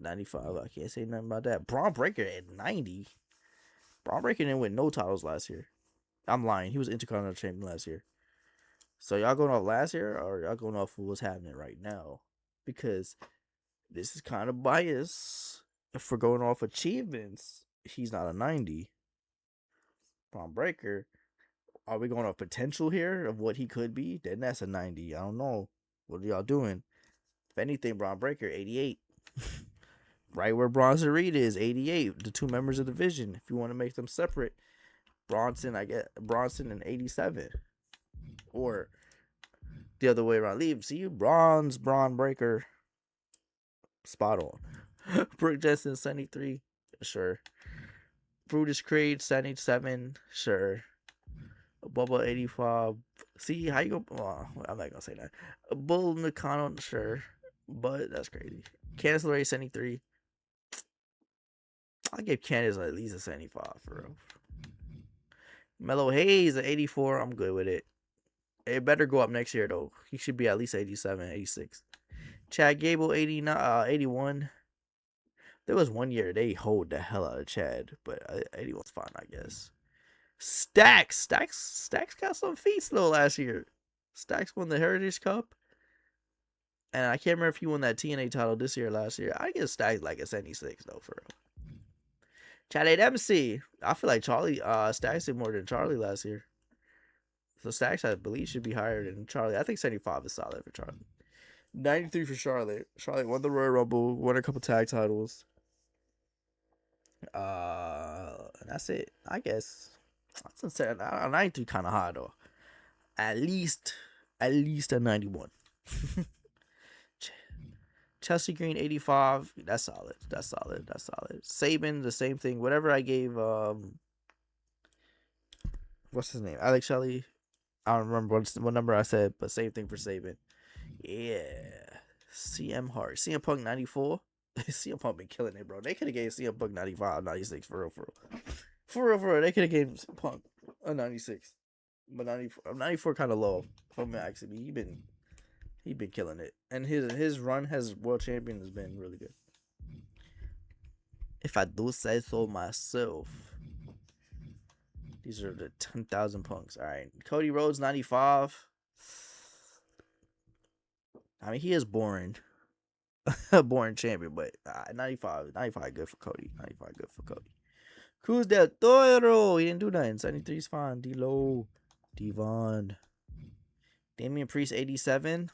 95. I can't say nothing about that. Braun Breaker at 90. Braun Breaker didn't win no titles last year. I'm lying. He was Intercontinental Champion last year. So y'all going off last year, or y'all going off of what's happening right now? Because this is kind of biased. If we're going off achievements, he's not a 90. Braun Breaker. Are we going off potential here of what he could be? Then that's a 90. I don't know. What are y'all doing? If anything, Braun Breaker, 88. Right where Bronson Reed is, 88. The two members of the division. If you want to make them separate, Bronson, I get Bronson and 87. Or the other way around. Leave. See you, Braun Breaker. Spot on. Brooke Jensen, 73. Sure. Brutus Creed, 77. Sure. Bubba, 85. See, how you go? Oh, I'm not going to say that. Bull Nakano, sure. But that's crazy. Candice LeRae, 73. I give Candice at least a 75 for real. Mellow Hayes at 84. I'm good with it. It better go up next year, though. He should be at least 87, 86. Chad Gable, 89, 81. There was one year they hold the hell out of Chad, but 81's fine, I guess. Stacks got some feats though last year. Stacks won the Heritage Cup, and I can't remember if he won that TNA title this year or last year. I guess Stacks like a 76 though for real. Charlie Dempsey. I feel like Stacks did more than Charlie last year. So Stacks, I believe, should be higher than Charlie. I think 75 is solid for Charlie. 93 for Charlotte. Charlotte won the Royal Rumble, won a couple tag titles. And that's it, I guess. That's insane. 93 kind of high though. At least a 91. Chelsea Green, 85. That's solid. Saban, the same thing. Whatever I gave what's his name? Alex Shelley. I don't remember what number I said, but same thing for Saban. Yeah. CM Hart. CM Punk, 94. CM Punk been killing it, bro. They could have gave CM Punk 95, 96 for real. They could have gave Punk a 96. But 94 kind of low. From actually, he been killing it. And his run as world champion has been really good. If I do say so myself. These are the 10,000 Punks. All right. Cody Rhodes, 95. I mean, he is boring. Boring champion, but 95 good for Cody. 95 good for Cody. Cruz del Toro. He didn't do nothing. 73 is fine. D-Lo. Devon. Damian Priest, 87.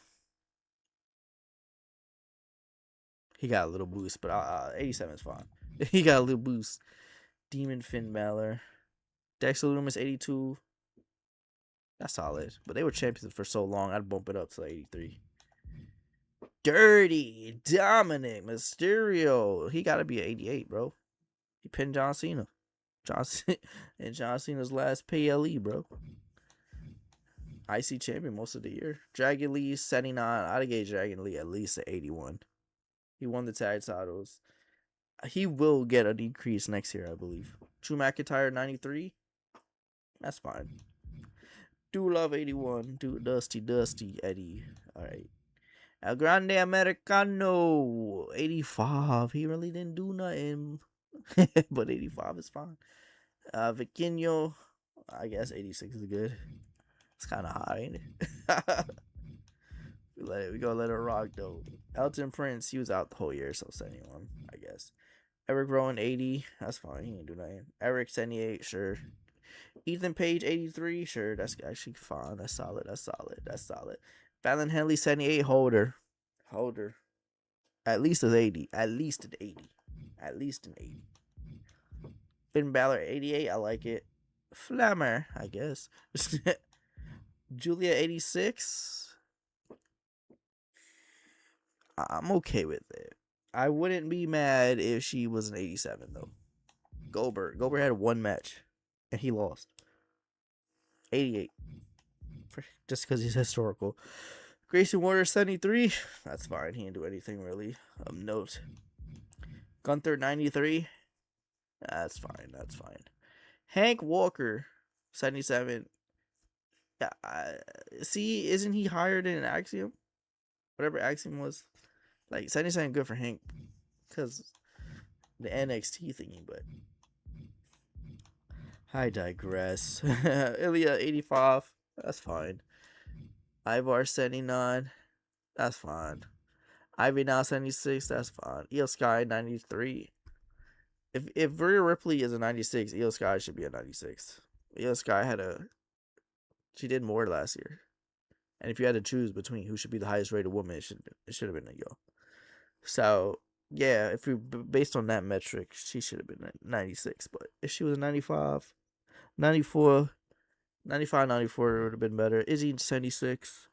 He got a little boost, but 87 is fine. He got a little boost. Demon Finn Balor. Dexter Lumis, 82. That's solid. But they were champions for so long, I'd bump it up to 83. Dirty Dominic Mysterio. He got to be an 88, bro. He pinned John Cena. And John Cena's last PLE, bro. IC champion most of the year. Dragon Lee, 79. I'd give Dragon Lee at least an 81. He won the tag titles. He will get a decrease next year, I believe. Drew McIntyre, 93. That's fine. Do love 81. Do Dusty Eddie. All right. El Grande Americano, 85. He really didn't do nothing. But 85 is fine. Vikingo, I guess 86 is good. It's kind of high, ain't it? We gonna let it rock, though. Elton Prince, he was out the whole year, so 71, I guess. Eric Rowan, 80. That's fine. He didn't do nothing. Eric, 78, sure. Ethan Page, 83. Sure, that's actually fine. That's solid. Fallon Henley, 78. Holder. At least an 80. At least an 80. Finn Balor, 88. I like it. Flammer, I guess. Julia, 86. I'm okay with it. I wouldn't be mad if she was an 87, though. Goldberg had one match, and he lost. 88. Just because he's historical. Grayson Waller, 73. That's fine. He didn't do anything really of note. Gunther, 93. That's fine. Hank Walker, 77. Yeah, see, isn't he higher than Axiom? Whatever Axiom was. Like, 77 good for Hank. because the NXT thingy, but I digress. Ilya 85, that's fine. Ivar 79, that's fine. Ivy now 76, that's fine. Io Sky 93. If Rhea Ripley is a 96, Io Sky should be a 96. Io Sky she did more last year. And if you had to choose between who should be the highest rated woman, it should have been Io. So yeah, if we based on that metric, she should have been at 96. But if she was a 95, 94, 95, 94 would have been better. Izzy 76.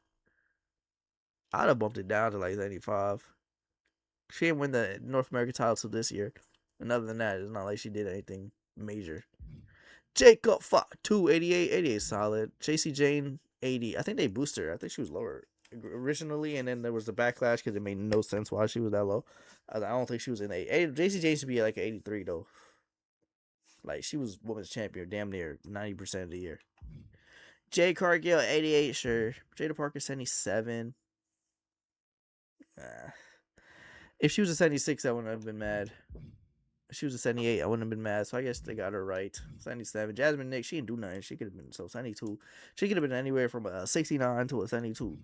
I'd have bumped it down to like 95. She didn't win the North American title till this year. And other than that, it's not like she did anything major. Jacob 288, 88 solid. JC Jane 80. I think they boosted her. I think she was lower originally, and then there was the backlash because it made no sense why she was that low. I don't think she was in 8. JC Jane should be like an 83 though. Like she was women's champion damn near 90% of the year. Jay Cargill 88, sure. Jada Parker 77. If she was a 76, I wouldn't have been mad. If she was a 78, I wouldn't have been mad. So I guess they got her right. 77. Jasmine Nick, she didn't do nothing. She could have been 72. She could have been anywhere from a 69 to a 72.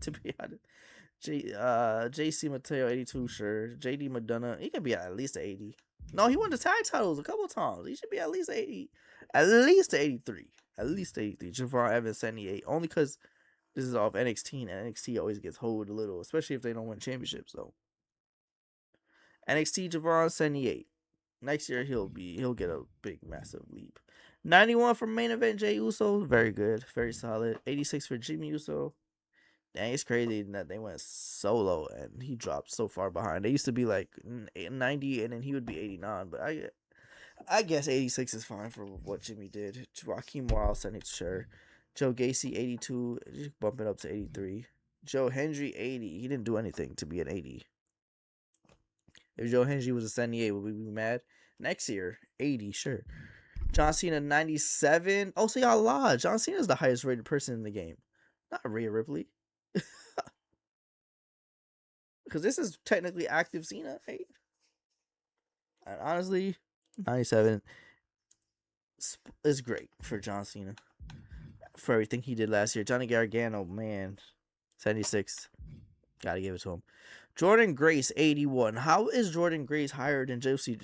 To be honest. JC Mateo 82, sure. JD Madonna, he could be at least 80. No, he won the tag titles a couple times. He should be at least 80. At least 83. At least 83. Javon Evans 78. Only because this is off NXT, and NXT always gets hold a little, especially if they don't win championships though. NXT Javon 78. Next year he'll get a big massive leap. 91 for main event Jey Uso, very good, very solid. 86 for Jimmy Uso. Dang, it's crazy that they went so low and he dropped so far behind. They used to be like 90 and then he would be 89, but I guess 86 is fine for what Jimmy did. Joaquin Wild 70, sure. Joe Gacy 82, just bump it up to 83. Joe Hendry 80. He didn't do anything to be an 80. If Joe Hendry was a 78, would we be mad? Next year, 80, sure. John Cena 97. Oh, so y'all lied. John Cena is the highest rated person in the game, not Rhea Ripley. Because this is technically active Cena, right? And honestly, 97 is great for John Cena for everything he did last year. Johnny Gargano, man, 76. Gotta give it to him. Jordan Grace 81. How is Jordan Grace higher than JC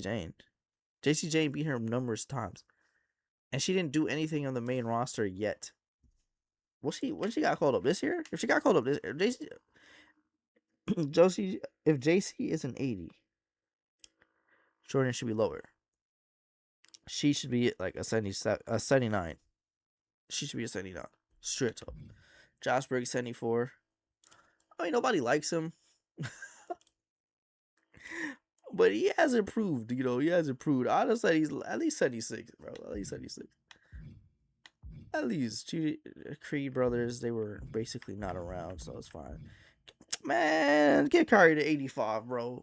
Jane? JC Jane beat her numerous times, and she didn't do anything on the main roster yet. When she got called up this year? If she got called up this year, if JC is an 80, Jordan should be lower. She should be like a 79. She should be a 79. Straight up. Josh Briggs 74. I mean, nobody likes him. But he has improved, he has improved. I'd have said he's at least 76, bro. At least 76. At least. Creed brothers, they were basically not around, so it's fine. Man, get Kyrie to 85, bro.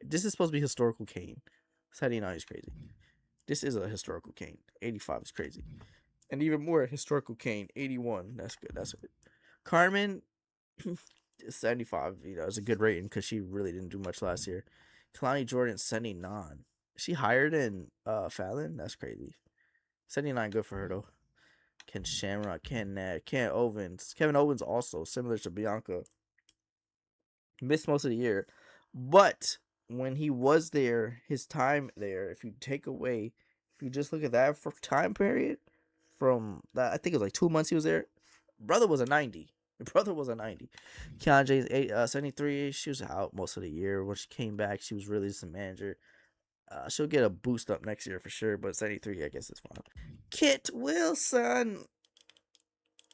This is supposed to be historical Kane. 79 is crazy. This is a historical Kane. 85 is crazy. And even more historical Kane. 81. That's good. That's good. Carmen, 75. It's a good rating because she really didn't do much last year. Kalani Jordan, 79. Is she higher than Fallon? That's crazy. 79, good for her though. Ken Shamrock, Ken Nash, Kevin Owens also similar to Bianca. Missed most of the year, but when he was there, his time there, if you just look at that for time period from that, I think it was like 2 months he was there. Brother was a 90. Brother was a 90. Keon James 73. She was out most of the year. When she came back, she was really just a manager. She'll get a boost up next year for sure, but 73, I guess it's fine. Kit Wilson.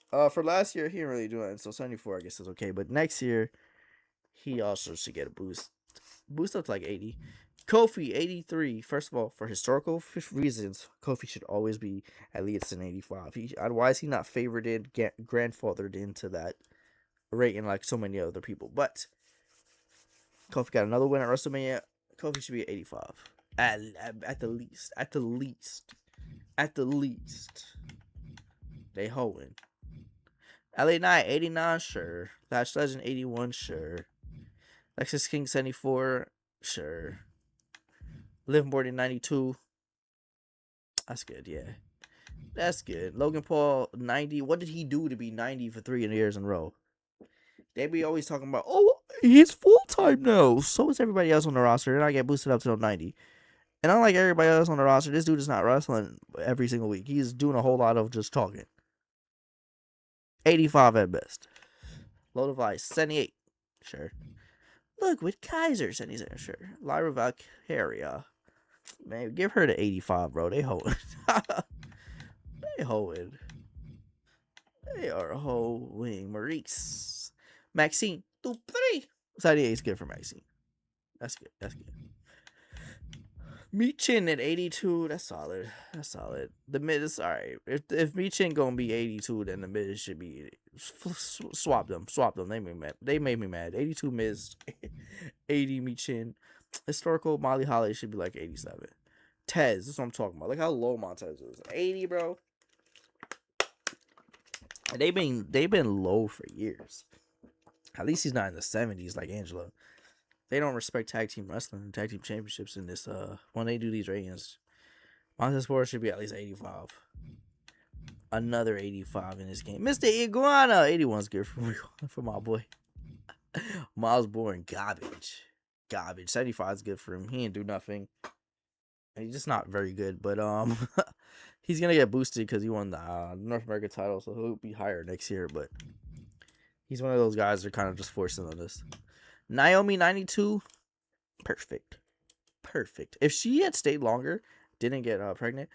For last year, he didn't really do it, so 74, I guess is okay. But next year, he also should get a boost up to like 80. Kofi 83. First of all, for historical reasons, Kofi should always be at least an 85. Why is he not favored grandfathered into that rating like so many other people? But Kofi got another win at WrestleMania. Kofi should be at 85. At the least. They hoeing. LA Knight 89, sure. Lash Legend 81, sure. Lexus King 74. Sure. Liv Morgan 92. That's good, yeah. That's good. Logan Paul 90. What did he do to be 90 for 3 years in a row? They be always talking about, oh, he's full time now. So is everybody else on the roster. And I get boosted up to 90. And unlike everybody else on the roster, this dude is not wrestling every single week. He's doing a whole lot of just talking. 85 at best. Low device 78. Sure. Look, with Kaiser 77. Sure. Lyra Valkyria. Man, give her the 85, bro. They holding. They holding. They are holding. Maurice. Maxine. 2-3. 78 is good for Maxine. That's good. That's good. Michin at 82. That's solid. That's solid. The mid is alright. If Michin gonna be 82, then the mid should be swap them. Swap them. They made me mad. They made me mad. 82 Miz, 80 Michin. Historical Molly Holly should be like 87. Tez, that's what I'm talking about. Look how low Montez is. 80, bro. And they've been low for years. At least he's not in the 70s like Angelo. They don't respect tag team wrestling and tag team championships in this when they do these ratings. Montez Ford should be at least 85. Another 85 in this game. Mr. Iguana, 81's good for my boy. Miles Bourne, garbage. 75 is good for him. He didn't do nothing. He's just not very good, but he's gonna get boosted because he won the North American title, so he'll be higher next year. But he's one of those guys that are kind of just forcing on this. Naomi 92, perfect. If she had stayed longer, didn't get pregnant,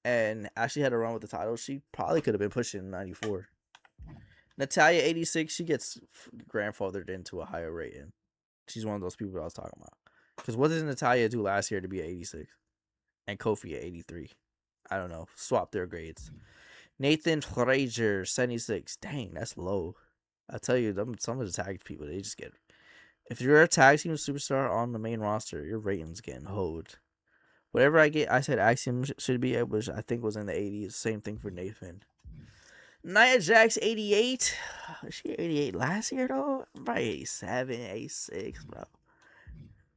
and actually had a run with the title, she probably could have been pushing 94. Natalia 86, she gets grandfathered into a higher rating. She's one of those people that I was talking about. Because what did Natalia do last year to be at 86? And Kofi at 83. I don't know. Swap their grades. Nathan Frazier, 76. Dang, that's low. I tell you, some of the tag people, they just get... If you're a tag team superstar on the main roster, your rating's getting hoed. Whatever I get, I said Axiom should be, which I think was in the 80s. Same thing for Nathan. Nia Jax, 88. Was she 88 last year, though? Probably 87, 86, bro.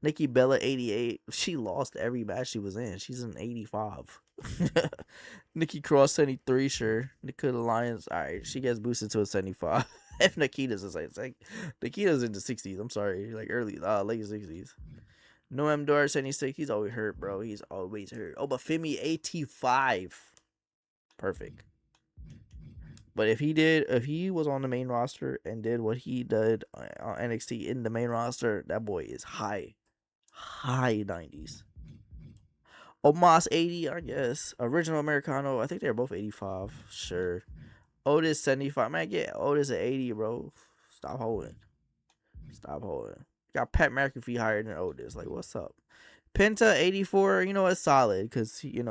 Nikki Bella, 88. She lost every match she was in. She's in 85. Nikki Cross, 73, sure. Nikita Lyons, all right. She gets boosted to a 75. If Nikita's is like Nikita's in the 60s. I'm sorry, like late 60s. Noam Dar, 76. He's always hurt, bro. He's always hurt. Oh, but Femi, 85. Perfect. But if he was on the main roster and did what he did on NXT in the main roster, that boy is high 90s. Omos 80, I guess. Original Americano, I think they're both 85. Sure. Otis 75. Man, get Otis at 80, bro. Stop holding. Got Pat McAfee higher than Otis. Like, what's up? Penta 84. You know, it's solid because he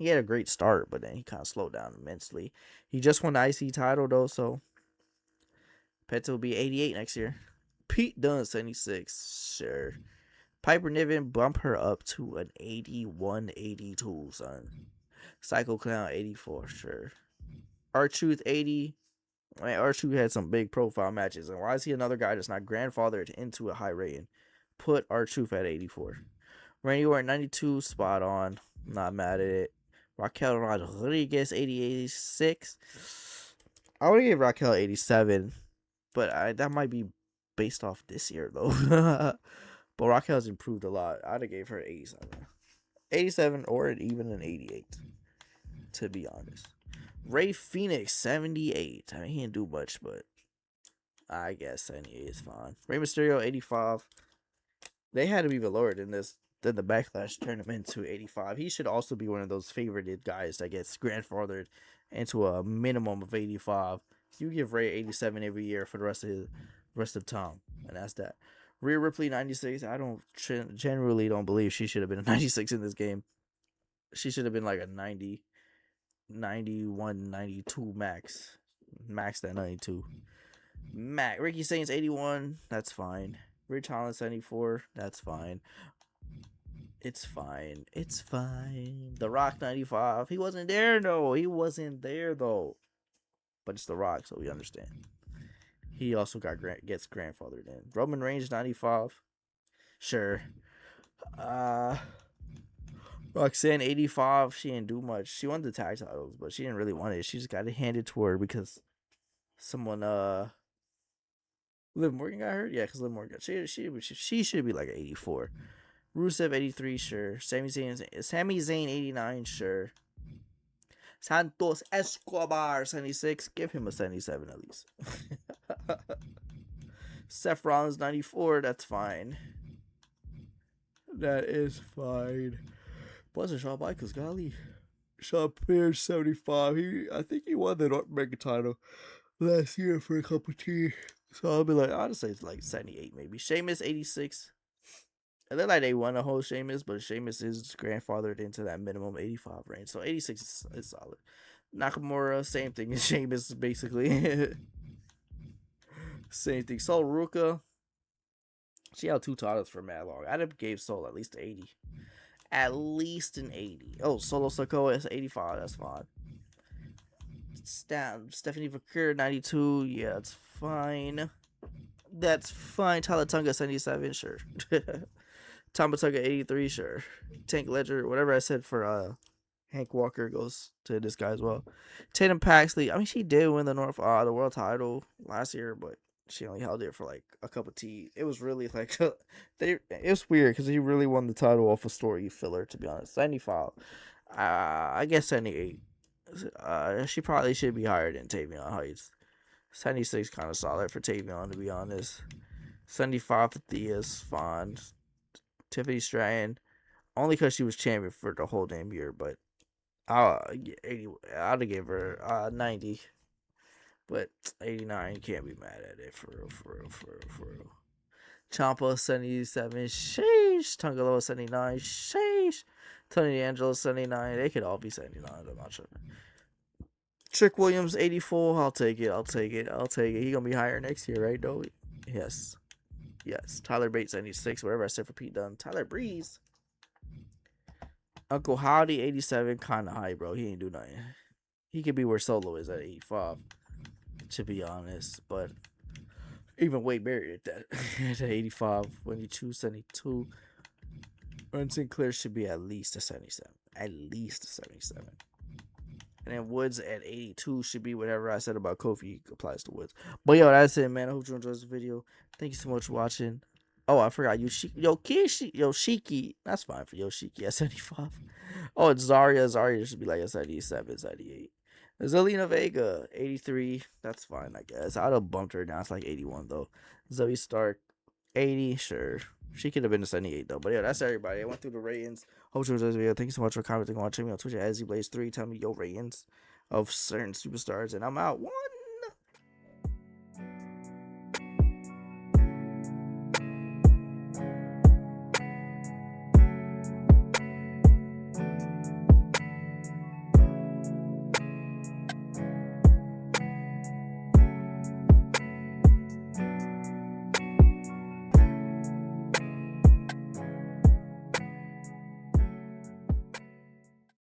had a great start, but then he kind of slowed down immensely. He just won the IC title though, so Penta will be 88 next year. Pete Dunne 76. Sure. Piper Niven, bump her up to an 81, 82, son. Psycho Clown 84, sure. R-Truth 80. Man, R-Truth had some big profile matches. And why is he another guy that's not grandfathered into a high rating? Put R-Truth at 84. Randy Orton 92, spot on. Not mad at it. Raquel Rodriguez 86. I would give Raquel 87. But that might be based off this year, though. But Raquel's improved a lot. I'd have gave her 87. 87 or even an 88, to be honest. Ray Phoenix, 78. I mean, he didn't do much, but I guess 78 is fine. Rey Mysterio, 85. They had him even lower than this. Then the Backlash tournament to 85. He should also be one of those favorited guys that gets grandfathered into a minimum of 85. You give Ray 87 every year for the rest of time, and that's that. Rhea Ripley 96. I generally don't believe she should have been a 96 in this game. She should have been like a 90, 91, 92 max. Max that 92. Ricky Saints 81. That's fine. Rich Holland 74. That's fine. It's fine. The Rock 95. He wasn't there though. But it's The Rock, so we understand. He also gets grandfathered in. Roman Reigns 95. Sure. Uh, Roxanne 85. She didn't do much. She won the tag titles, but she didn't really want it. She just got it handed to her because someone Liv Morgan got hurt. Yeah, because Liv Morgan. She should be like an 84. Rusev 83. Sure. Sami Zayn 89. Sure. Santos Escobar 76. Give him a 77 at least. Seth Rollins 94. That's fine. That is fine. Wasn't Shawn Michaels, golly. Shawn Pierce 75. I think he won the North American title last year for a couple of tea. So I'll be like, I'll just say it's like 78 maybe. Sheamus 86. It looked like they won the whole Sheamus, but Sheamus is grandfathered into that minimum 85 range. So 86 is solid. Nakamura, same thing as Sheamus, basically. Same thing. Sol Ruka. She held 2 titles for mad long. I'd have gave Sol at least 80. At least an 80. Oh, Solo Sikoa is 85. That's fine. Stephanie Vaquer 92. Yeah, that's fine. That's fine. Tyler Tunga 77. Sure. Tama Tunga 83. Sure. Tank Ledger. Whatever I said for Hank Walker goes to this guy as well. Tatum Paxley. I mean, she did win the the world title last year, but she only held it for like a cup of tea. It was really like it was weird because he really won the title off a story filler. To be honest, 75. I guess 78. She probably should be higher than Tavion Heights. 76 kind of solid for Tavion, to be honest. 75 for Thea's fine. Tiffany Stratton, only because she was champion for the whole damn year, but I'd have gave her 90. But 89, you can't be mad at it, for real. Ciampa 77, sheesh. Tungaloa 79, sheesh. Tony D'Angelo 79, they could all be 79, I'm not sure. Trick Williams 84, I'll take it. He gonna be higher next year, right, though? Yes. Tyler Bates 76, whatever I said for Pete Dunne. Tyler Breeze. Uncle Howdy 87, kind of high, bro. He ain't do nothing. He could be where Solo is at 85, to be honest. But even Wade Barrett at that at 85. When you choose 72, Ron Sinclair should be at least a 77. And then Woods at 82 should be whatever I said about Kofi applies to Woods. But yo, that's it, man. I hope you enjoyed this video. Thank you so much for watching. Oh, I forgot Yoshiki. That's fine for Yoshiki at 75. Oh, it's Zarya. Zarya should be like a 77, 78. Zelina Vega, 83. That's fine, I guess. I'd have bumped her down. It's like 81, though. Zoe Stark, 80. Sure. She could have been a 78, though. But yeah, that's everybody. I went through the ratings. Hope you enjoyed this video. Thank you so much for commenting and watching me on Twitch at EzzyBlaze3. Tell me your ratings of certain superstars. And I'm out.